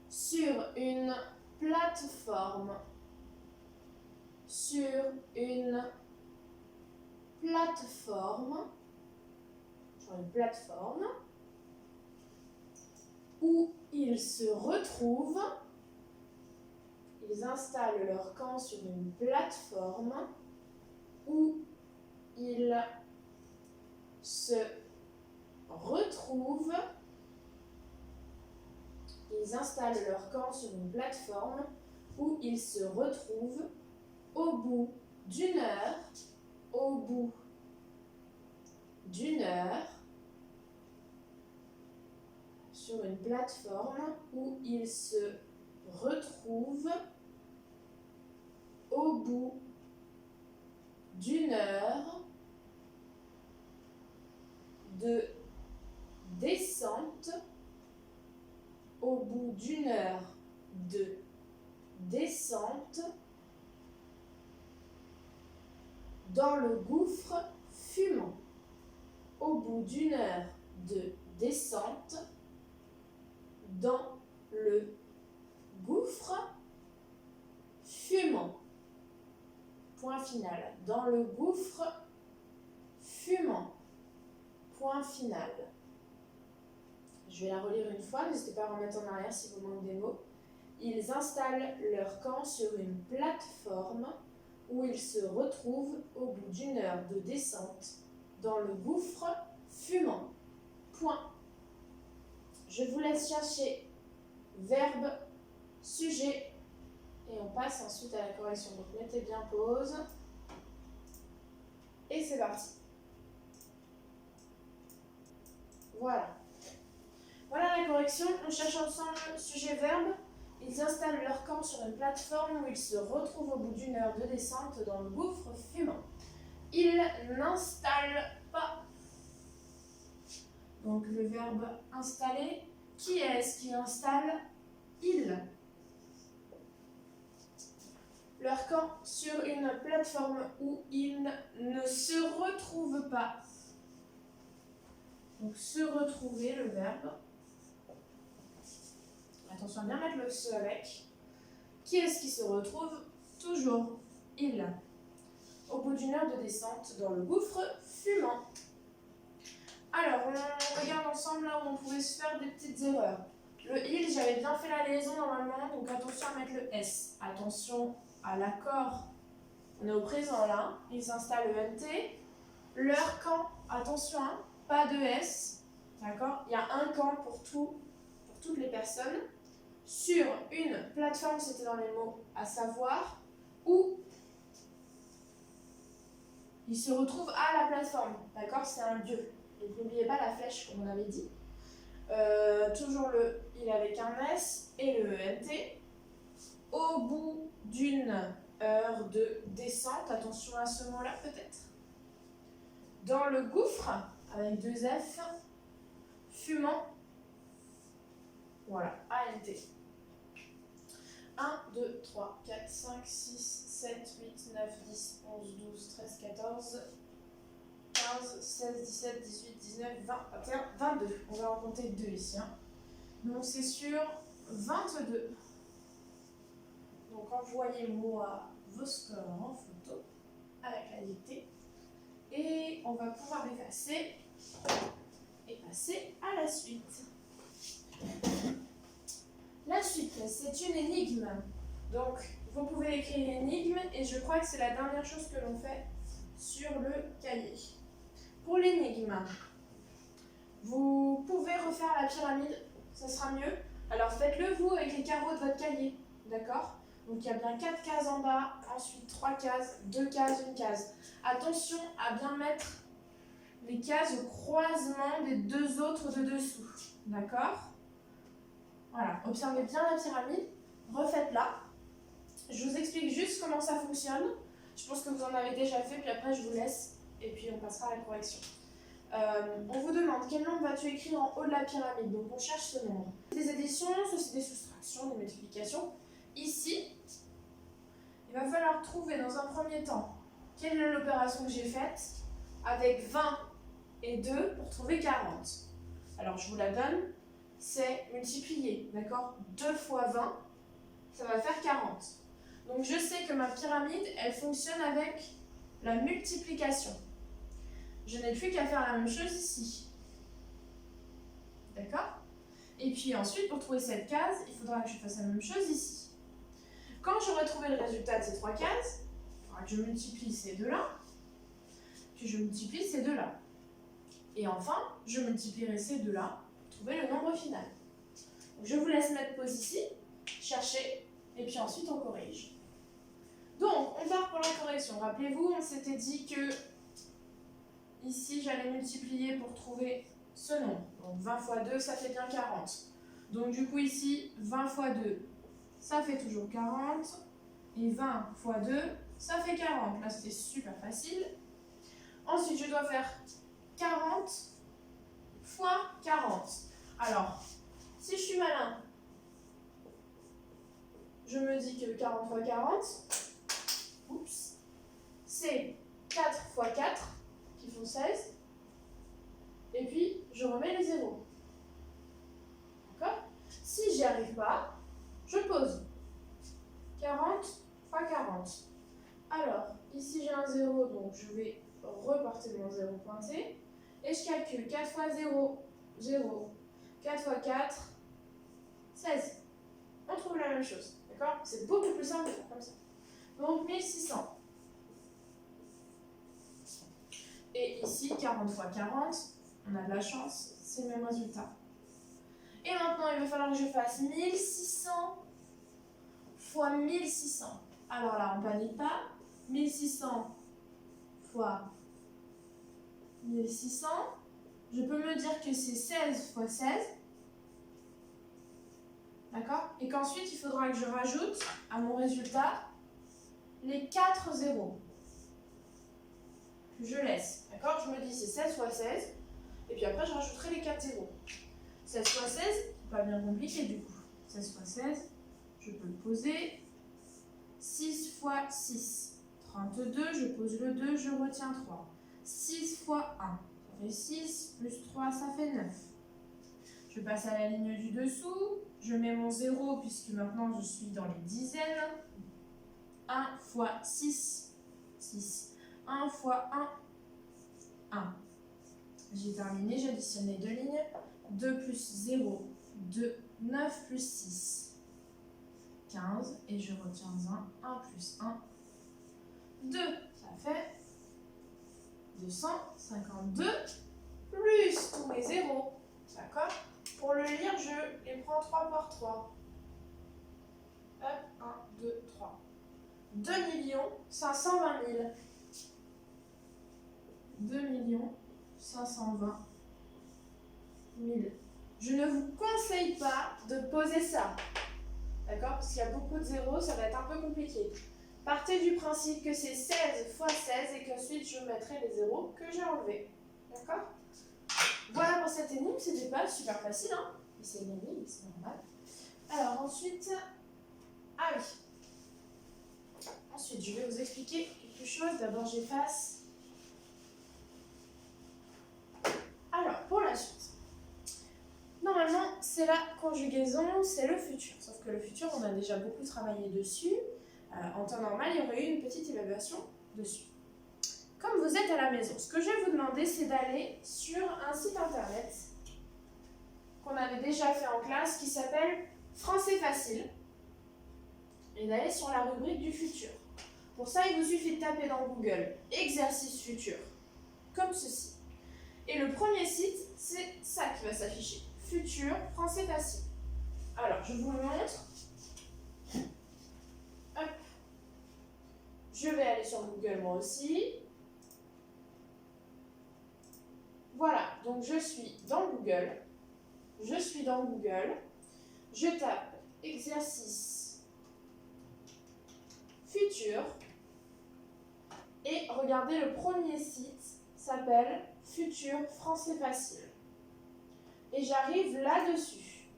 sur une plateforme. Sur une plateforme. Sur une plateforme où ils se retrouvent. Ils installent leur camp sur une plateforme où ils se retrouvent. Ils installent leur camp sur une plateforme où ils se retrouvent au bout d'1 heure. Au bout d'1 heure. Sur une plateforme où ils se retrouvent au bout d'1 heure de descente. Au bout d'1 heure de descente dans le gouffre fumant. Au bout d'1 heure de descente dans le gouffre fumant. Point final. Dans le gouffre fumant. Point final. Je vais la relire une fois, n'hésitez pas à remettre en arrière si vous manquez des mots. Ils installent leur camp sur une plateforme où ils se retrouvent au bout d'1 heure de descente dans le gouffre fumant. Point. Je vous laisse chercher verbe, sujet et on passe ensuite à la correction. Donc mettez bien pause et c'est parti. Voilà. Voilà la correction. On cherche ensemble sujet, verbe. Ils installent leur camp sur une plateforme où ils se retrouvent au bout d'1 heure de descente dans le gouffre fumant. Ils n'installent pas. Donc le verbe installer, Qui est-ce qui installe ils? Leur camp sur une plateforme où ils ne se retrouvent pas. Donc se retrouver, le verbe. Attention à bien mettre le se avec. Qui est-ce qui se retrouve? Toujours il. Au bout d'une heure de descente dans le gouffre fumant. Alors, on regarde ensemble là où on pouvait se faire des petites erreurs. Le il, j'avais bien fait la liaison normalement, donc attention à mettre le S. Attention à l'accord. On est au présent là, ils installent le NT. Leur camp, attention, hein, pas de S. D'accord? Il y a un camp pour toutes les personnes. Sur une plateforme, c'était dans les mots à savoir, où ils se retrouvent à la plateforme. D'accord? C'est un lieu. Donc n'oubliez pas la flèche comme on avait dit. Toujours le il avec un S et le ENT. Au bout d'une heure de descente, attention à ce mot-là peut-être. Dans le gouffre, avec deux F, fumant. Voilà, ANT. 1, 2, 3, 4, 5, 6, 7, 8, 9, 10, 11, 12, 13, 14, 15, 16, 17, 18, 19, 20, 21, 22. On va en compter 2 ici. Hein. Donc c'est sur 22. Donc envoyez-moi vos scores en photo avec la dictée. Et on va pouvoir effacer et passer à la suite. La suite, c'est une énigme. Donc, vous pouvez écrire énigme et je crois que c'est la dernière chose que l'on fait sur le cahier. Pour l'énigme, vous pouvez refaire la pyramide, ça sera mieux. Alors faites-le vous avec les carreaux de votre cahier, d'accord? Donc il y a bien 4 cases en bas, ensuite 3 cases, 2 cases, 1 case. Attention à bien mettre les cases au croisement des deux autres de dessous, d'accord? Voilà, observez bien la pyramide, refaites-la. Je vous explique juste comment ça fonctionne. Je pense que vous en avez déjà fait, puis après je vous laisse, et puis on passera à la correction. On vous demande quel nombre vas-tu écrire en haut de la pyramide. Donc on cherche ce nombre. Des additions, ceci des soustractions, des multiplications. Ici, il va falloir trouver dans un premier temps quelle est l'opération que j'ai faite avec 20 et 2 pour trouver 40. Alors je vous la donne, c'est multiplier, d'accord? 2 fois 20, ça va faire 40. Donc je sais que ma pyramide, elle fonctionne avec la multiplication. Je n'ai plus qu'à faire la même chose ici. D'accord? Et puis ensuite, pour trouver cette case, il faudra que je fasse la même chose ici. Quand j'aurai trouvé le résultat de ces 3 cases, il faudra que je multiplie ces deux-là, puis je multiplie ces deux-là. Et enfin, je multiplierai ces deux-là pour trouver le nombre final. Donc, je vous laisse mettre pause ici, chercher, et puis ensuite on corrige. Donc, on part pour la correction. Rappelez-vous, on s'était dit que ici, j'allais multiplier pour trouver ce nombre. Donc 20 fois 2, ça fait bien 40. Donc du coup ici, 20 fois 2, ça fait toujours 40. Et 20 fois 2, ça fait 40. Là, c'était super facile. Ensuite, je dois faire 40 fois 40. Alors, si je suis malin, je me dis que 40 fois 40, c'est 4 fois 4, qui font 16. Et puis, je remets les zéros. D'accord? Si j'y arrive pas, je pose. 40 fois 40. Alors, ici j'ai un 0, donc je vais reporter mon 0 pointé. Et je calcule 4 fois 0, 0. 4 fois 4, 16. On trouve la même chose. D'accord? C'est beaucoup plus simple de faire comme ça. Donc 1600. Et ici, 40 fois 40, on a de la chance, c'est le même résultat. Et maintenant, il va falloir que je fasse 1600 fois 1600. Alors là, on ne panique pas. 1600 fois 1600. Je peux me dire que c'est 16 fois 16. D'accord? Et qu'ensuite, il faudra que je rajoute à mon résultat les 4 zéros. Que je laisse. D'accord? Je me dis c'est 16 fois 16. Et puis après, je rajouterai les 4 zéros. 16 fois 16, Pas bien compliqué du coup. 16 fois 16, je peux le poser. 6 fois 6, 32, je pose le 2, je retiens 3. 6 fois 1, ça fait 6, plus 3, ça fait 9. Je passe à la ligne du dessous, je mets mon 0 puisque maintenant je suis dans les dizaines. 1 fois 6, 6. 1 fois 1, 1. J'ai terminé, j'additionne les deux lignes. 2 plus 0, 2, 9 plus 6, 15. Et je retiens 1, 1 plus 1, 2. Ça fait 252 plus tous mes zéros. D'accord? Pour le lire, je les prends 3 par 3. Hop, 1, 2, 3. 2 520 000. 2 520 000. Je ne vous conseille pas de poser ça. D'accord? Parce qu'il y a beaucoup de zéros, ça va être un peu compliqué. Partez du principe que c'est 16 fois 16 et qu'ensuite je mettrai les zéros que j'ai enlevés. D'accord? Voilà pour cette énigme, c'était pas super facile, hein? Mais c'est une énigme, c'est normal. Alors ensuite, ah oui. Ensuite, je vais vous expliquer quelque chose. D'abord, j'efface. Alors, pour la suite. Normalement, c'est la conjugaison, c'est le futur. Sauf que le futur, on a déjà beaucoup travaillé dessus. En temps normal, il y aurait eu une petite évaluation dessus. Comme vous êtes à la maison, ce que je vais vous demander, c'est d'aller sur un site internet qu'on avait déjà fait en classe qui s'appelle Français Facile et d'aller sur la rubrique du futur. Pour ça, il vous suffit de taper dans Google « Exercice futur » comme ceci. Et le premier site, c'est ça qui va s'afficher. Futur, Français Facile. Alors, je vous le montre. Hop. Je vais aller sur Google moi aussi. Voilà, donc je suis dans Google. Je tape exercice futur. Et regardez, le premier site s'appelle Futur Français Facile. Et j'arrive là-dessus.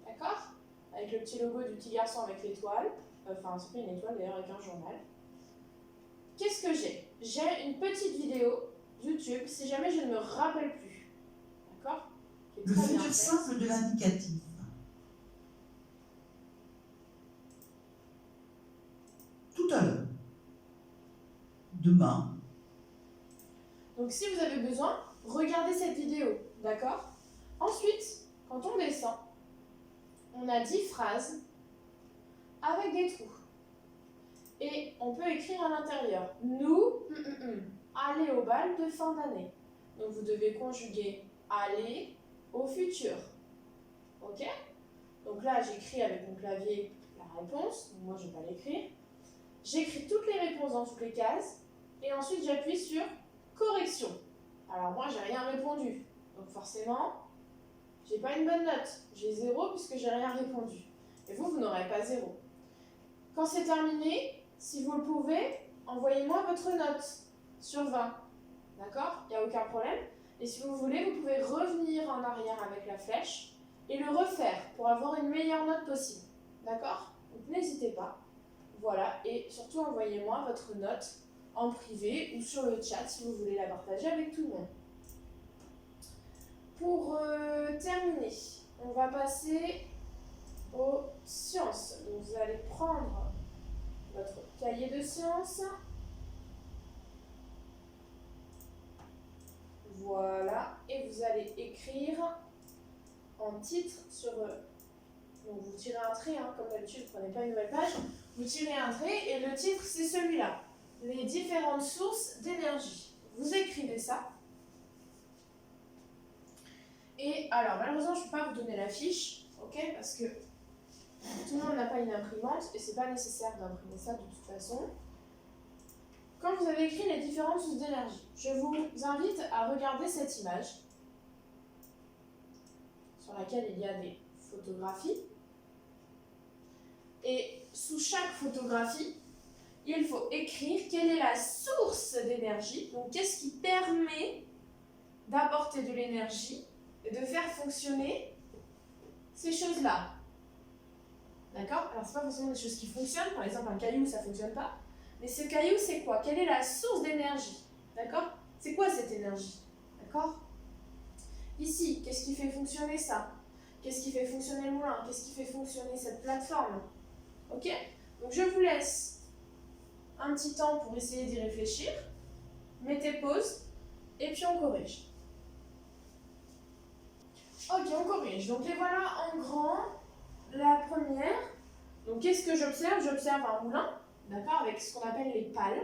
D'accord? Avec le petit logo du petit garçon avec l'étoile. Enfin, c'est pas une étoile d'ailleurs, avec un journal. Qu'est-ce que j'ai? J'ai une petite vidéo YouTube, si jamais je ne me rappelle plus. D'accord? Le futur simple de l'indicatif. Tout à l'heure. Demain. Donc si vous avez besoin, regardez cette vidéo. D'accord? Ensuite, quand on descend, on a 10 phrases avec des trous. Et on peut écrire à l'intérieur. Nous, aller au bal de fin d'année. Donc vous devez conjuguer aller au futur. Ok? Donc là, j'écris avec mon clavier la réponse. Donc moi, je ne vais pas l'écrire. J'écris toutes les réponses dans toutes les cases. Et ensuite, j'appuie sur correction. Alors moi, j'ai rien répondu. Donc forcément, j'ai pas une bonne note. J'ai 0 puisque j'ai rien répondu. Et vous, vous n'aurez pas 0. Quand c'est terminé, si vous le pouvez, envoyez-moi votre note sur 20. D'accord? Il n'y a aucun problème. Et si vous voulez, vous pouvez revenir en arrière avec la flèche et le refaire pour avoir une meilleure note possible. D'accord? Donc n'hésitez pas. Voilà. Et surtout, envoyez-moi votre note en privé ou sur le chat si vous voulez la partager avec tout le monde. Pour terminer, on va passer aux sciences. Donc vous allez prendre votre cahier de sciences. Voilà, et vous allez écrire en titre sur... donc vous tirez un trait, hein, comme d'habitude, vous ne prenez pas une nouvelle page. Vous tirez un trait et le titre, c'est celui-là. Les différentes sources d'énergie. Vous écrivez ça. Et alors, malheureusement, je ne peux pas vous donner la fiche, ok, parce que tout le monde n'a pas une imprimante et c'est pas nécessaire d'imprimer ça de toute façon. Quand vous avez écrit les différentes sources d'énergie, je vous invite à regarder cette image sur laquelle il y a des photographies. Et sous chaque photographie, il faut écrire quelle est la source d'énergie, donc qu'est-ce qui permet d'apporter de l'énergie et de faire fonctionner ces choses-là. D'accord? Alors, ce n'est pas forcément des choses qui fonctionnent. Par exemple, un caillou, ça ne fonctionne pas. Mais ce caillou, c'est quoi? Quelle est la source d'énergie? D'accord? C'est quoi cette énergie? D'accord? Ici, qu'est-ce qui fait fonctionner ça? Qu'est-ce qui fait fonctionner le moulin? Qu'est-ce qui fait fonctionner cette plateforme? Ok? Donc, je vous laisse un petit temps pour essayer d'y réfléchir. Mettez pause et puis on corrige. Ok, on corrige. Donc, les voilà en grand. La première, donc qu'est-ce que j'observe? J'observe un moulin, d'accord, avec ce qu'on appelle les pales.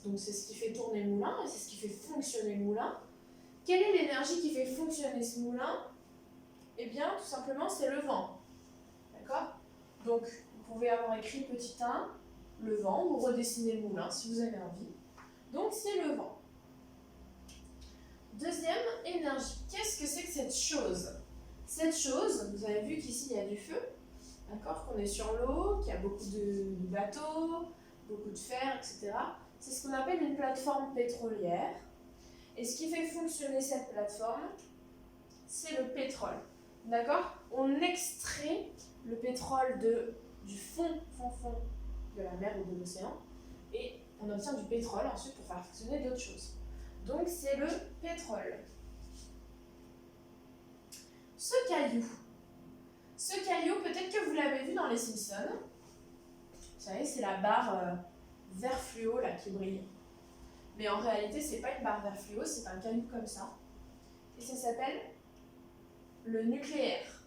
Donc c'est ce qui fait tourner le moulin et c'est ce qui fait fonctionner le moulin. Quelle est l'énergie qui fait fonctionner ce moulin? Eh bien, tout simplement, c'est le vent. D'accord? Donc, vous pouvez avoir écrit petit 1, le vent, ou redessiner le moulin si vous avez envie. Donc, c'est le vent. Deuxième énergie. Qu'est-ce que c'est que cette chose? Cette chose, vous avez vu qu'ici il y a du feu, d'accord, qu'on est sur l'eau, qu'il y a beaucoup de bateaux, beaucoup de fer, etc. C'est ce qu'on appelle une plateforme pétrolière. Et ce qui fait fonctionner cette plateforme, c'est le pétrole. D'accord? On extrait le pétrole du fond de la mer ou de l'océan et on obtient du pétrole ensuite pour faire fonctionner d'autres choses. Donc c'est le pétrole. Ce caillou, peut-être que vous l'avez vu dans les Simpsons. Vous savez, c'est la barre vert fluo là qui brille. Mais en réalité, c'est pas une barre vert fluo, c'est un caillou comme ça. Et ça s'appelle le nucléaire.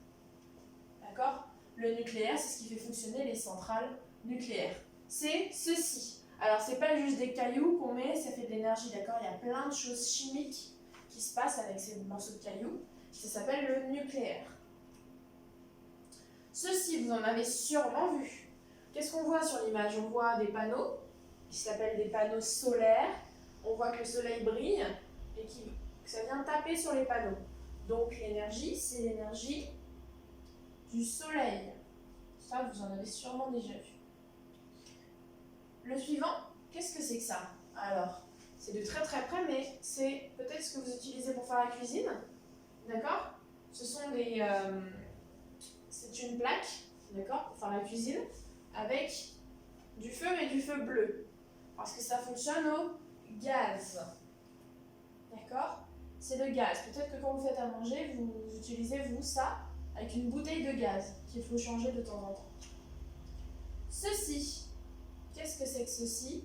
D'accord? Le nucléaire, c'est ce qui fait fonctionner les centrales nucléaires. C'est ceci. Alors, c'est pas juste des cailloux qu'on met, ça fait de l'énergie, d'accord? Il y a plein de choses chimiques qui se passent avec ces morceaux de cailloux. Ça s'appelle le nucléaire. Ceci, vous en avez sûrement vu. Qu'est-ce qu'on voit sur l'image? On voit des panneaux qui s'appellent des panneaux solaires. On voit que le soleil brille et que ça vient taper sur les panneaux. Donc l'énergie, c'est l'énergie du soleil. Ça, vous en avez sûrement déjà vu. Le suivant, qu'est-ce que c'est que ça? Alors, c'est de très très près, mais c'est peut-être ce que vous utilisez pour faire la cuisine. D'accord? Ce sont des... c'est une plaque, d'accord, pour faire la cuisine, avec du feu, mais du feu bleu. Parce que ça fonctionne au gaz. D'accord? C'est le gaz. Peut-être que quand vous faites à manger, vous utilisez, vous, ça, avec une bouteille de gaz qu'il faut changer de temps en temps. Ceci, qu'est-ce que c'est que ceci?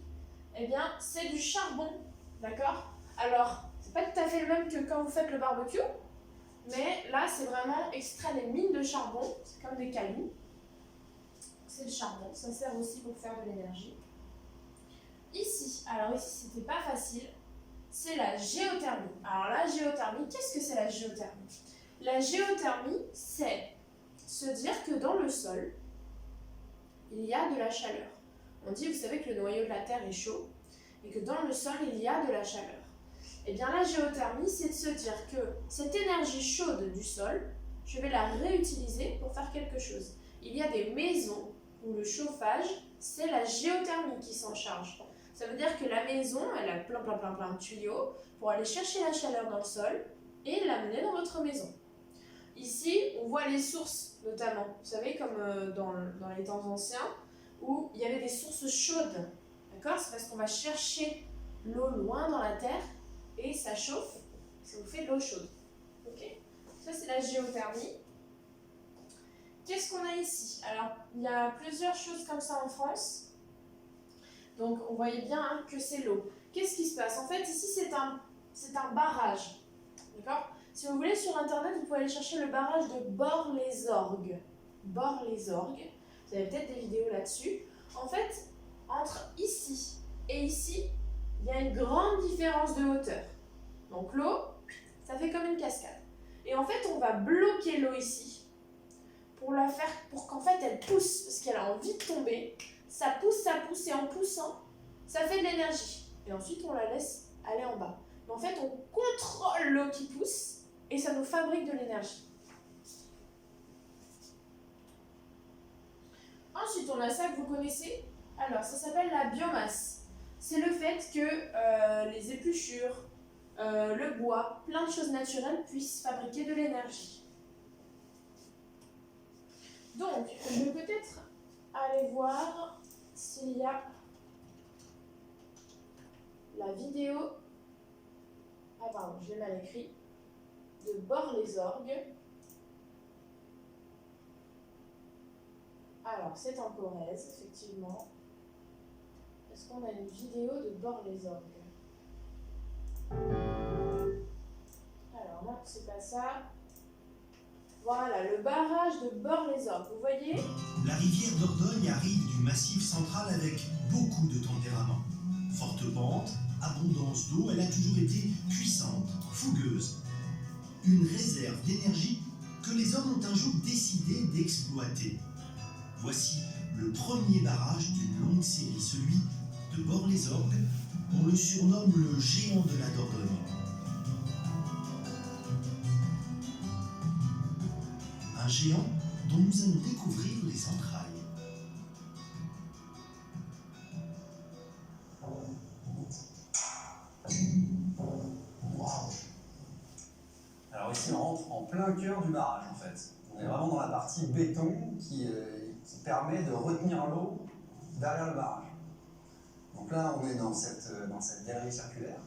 Eh bien, c'est du charbon. D'accord? Alors, c'est pas tout à fait le même que quand vous faites le barbecue, mais là, c'est vraiment extrait des mines de charbon. C'est comme des cailloux. C'est le charbon. Ça sert aussi pour faire de l'énergie. Ici, alors ici, c'était pas facile. C'est la géothermie. Alors la géothermie, qu'est-ce que c'est la géothermie? La géothermie, c'est se dire que dans le sol, il y a de la chaleur. On dit, vous savez que le noyau de la Terre est chaud et que dans le sol, il y a de la chaleur. Eh bien, la géothermie, c'est de se dire que cette énergie chaude du sol, je vais la réutiliser pour faire quelque chose. Il y a des maisons où le chauffage, c'est la géothermie qui s'en charge. Ça veut dire que la maison, elle a plein de tuyaux pour aller chercher la chaleur dans le sol et l'amener dans votre maison. Ici, on voit les sources, notamment. Vous savez, comme dans les temps anciens, où il y avait des sources chaudes. D'accord? C'est parce qu'on va chercher l'eau loin dans la terre et ça chauffe, ça vous fait de l'eau chaude. Ok? Ça, c'est la géothermie. Qu'est-ce qu'on a ici? Alors, il y a plusieurs choses comme ça en France. Donc, on voyait bien que c'est l'eau. Qu'est-ce qui se passe? En fait, ici, c'est un barrage. D'accord? Si vous voulez, sur Internet, vous pouvez aller chercher le barrage de Bort-les-Orgues. Bort-les-Orgues. Vous avez peut-être des vidéos là-dessus. En fait, entre ici et ici, il y a une grande différence de hauteur. Donc, l'eau, ça fait comme une cascade. Et en fait, on va bloquer l'eau ici pour qu'en fait, elle pousse, parce qu'elle a envie de tomber. Ça pousse, et en poussant, ça fait de l'énergie. Et ensuite, on la laisse aller en bas. Mais en fait, on contrôle l'eau qui pousse et ça nous fabrique de l'énergie. Ensuite, on a ça que vous connaissez. Alors, ça s'appelle la biomasse. C'est le fait que les épluchures, le bois, plein de choses naturelles puissent fabriquer de l'énergie. Donc, je vais peut-être aller voir s'il y a la vidéo. Ah pardon, je l'ai mal écrit. De Bord-les-Orgues. Alors, c'est en Corrèze, effectivement. Est-ce qu'on a une vidéo de Bord-les-Orgues? Alors, non, c'est pas ça. Voilà, le barrage de Bord-les-Orgues, vous voyez? La rivière Dordogne arrive du Massif central avec beaucoup de tempérament. Forte pente, abondance d'eau, elle a toujours été puissante, fougueuse. Une réserve d'énergie que les hommes ont un jour décidé d'exploiter. Voici le premier barrage d'une longue série, celui de Bord-les-Orgues. On le surnomme le géant de la Dordogne. Un géant dont nous allons découvrir les entrailles. Alors ici, on rentre en plein cœur du barrage, en fait. On est vraiment dans la partie béton qui permet de retenir l'eau derrière le barrage. Donc là, on est dans cette galerie circulaire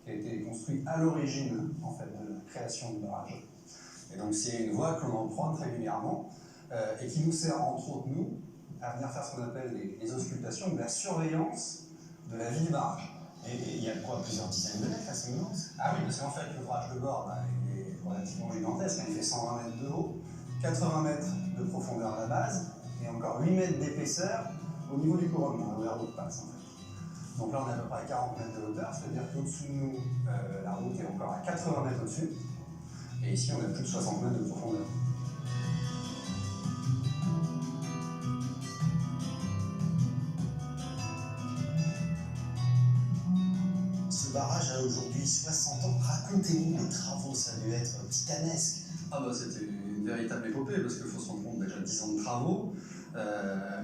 qui a été construite à l'origine, en fait, de la création du barrage. Et donc c'est une voie que l'on emprunte régulièrement et qui nous sert, entre autres, nous, à venir faire ce qu'on appelle les auscultations, de la surveillance de la vie du barrage. Et il y a quoi, plusieurs dizaines de mètres, là, c'est immense? Ah oui, parce qu'en fait, l'ouvrage de bord, il est relativement gigantesque, il fait 120 mètres de haut, 80 mètres de profondeur à la base, et encore 8 mètres d'épaisseur au niveau du couronnement, où la route passe, en fait. Donc là, on est à peu près à 40 mètres de hauteur, c'est-à-dire qu'au-dessous de nous, la route est encore à 80 mètres au-dessus, et ici, on a plus de 60 mètres de profondeur. Ce barrage a aujourd'hui 60 ans. Racontez-nous les travaux, ça a dû être titanesque. Ah bah c'était une véritable épopée, parce qu'il faut se rendre compte déjà 10 ans de travaux,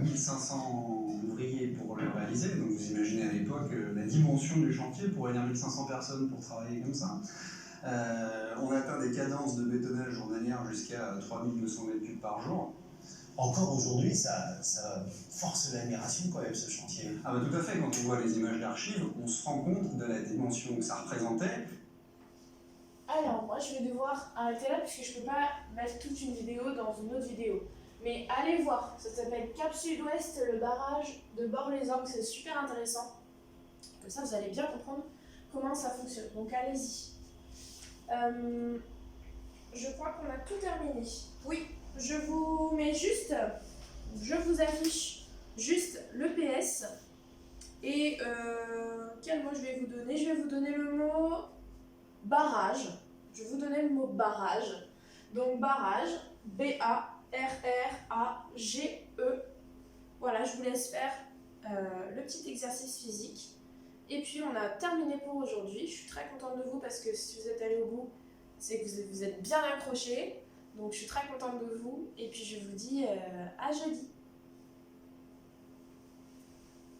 1500 ouvriers pour le réaliser, donc vous imaginez à l'époque la dimension du chantier pour réunir 1500 personnes pour travailler comme ça. On atteint des cadences de bétonnage journalières jusqu'à 3200 mètres cubes par jour. Encore aujourd'hui, ça force l'admiration quand même, ce chantier. Ah bah tout à fait, quand on voit les images d'archives, on se rend compte de la dimension que ça représentait. Alors, moi, je vais devoir arrêter là, puisque je ne peux pas mettre toute une vidéo dans une autre vidéo. Mais allez voir, ça s'appelle Cap Sud-Ouest, le barrage de Bord-les-Orgues, c'est super intéressant. Comme ça, vous allez bien comprendre comment ça fonctionne. Donc, allez-y. Je crois qu'on a tout terminé. Oui, je vous mets juste, je vous affiche juste le PS. Et quel mot je vais vous donner? Je vais vous donner le mot barrage. Je vais vous donner le mot barrage. Donc barrage, B-A-R-R-A-G-E. Voilà, je vous laisse faire le petit exercice physique. Et puis on a terminé pour aujourd'hui. Je suis très contente de vous parce que si vous êtes allé au bout, c'est que vous êtes bien accrochés. Donc je suis très contente de vous. Et puis je vous dis à jeudi.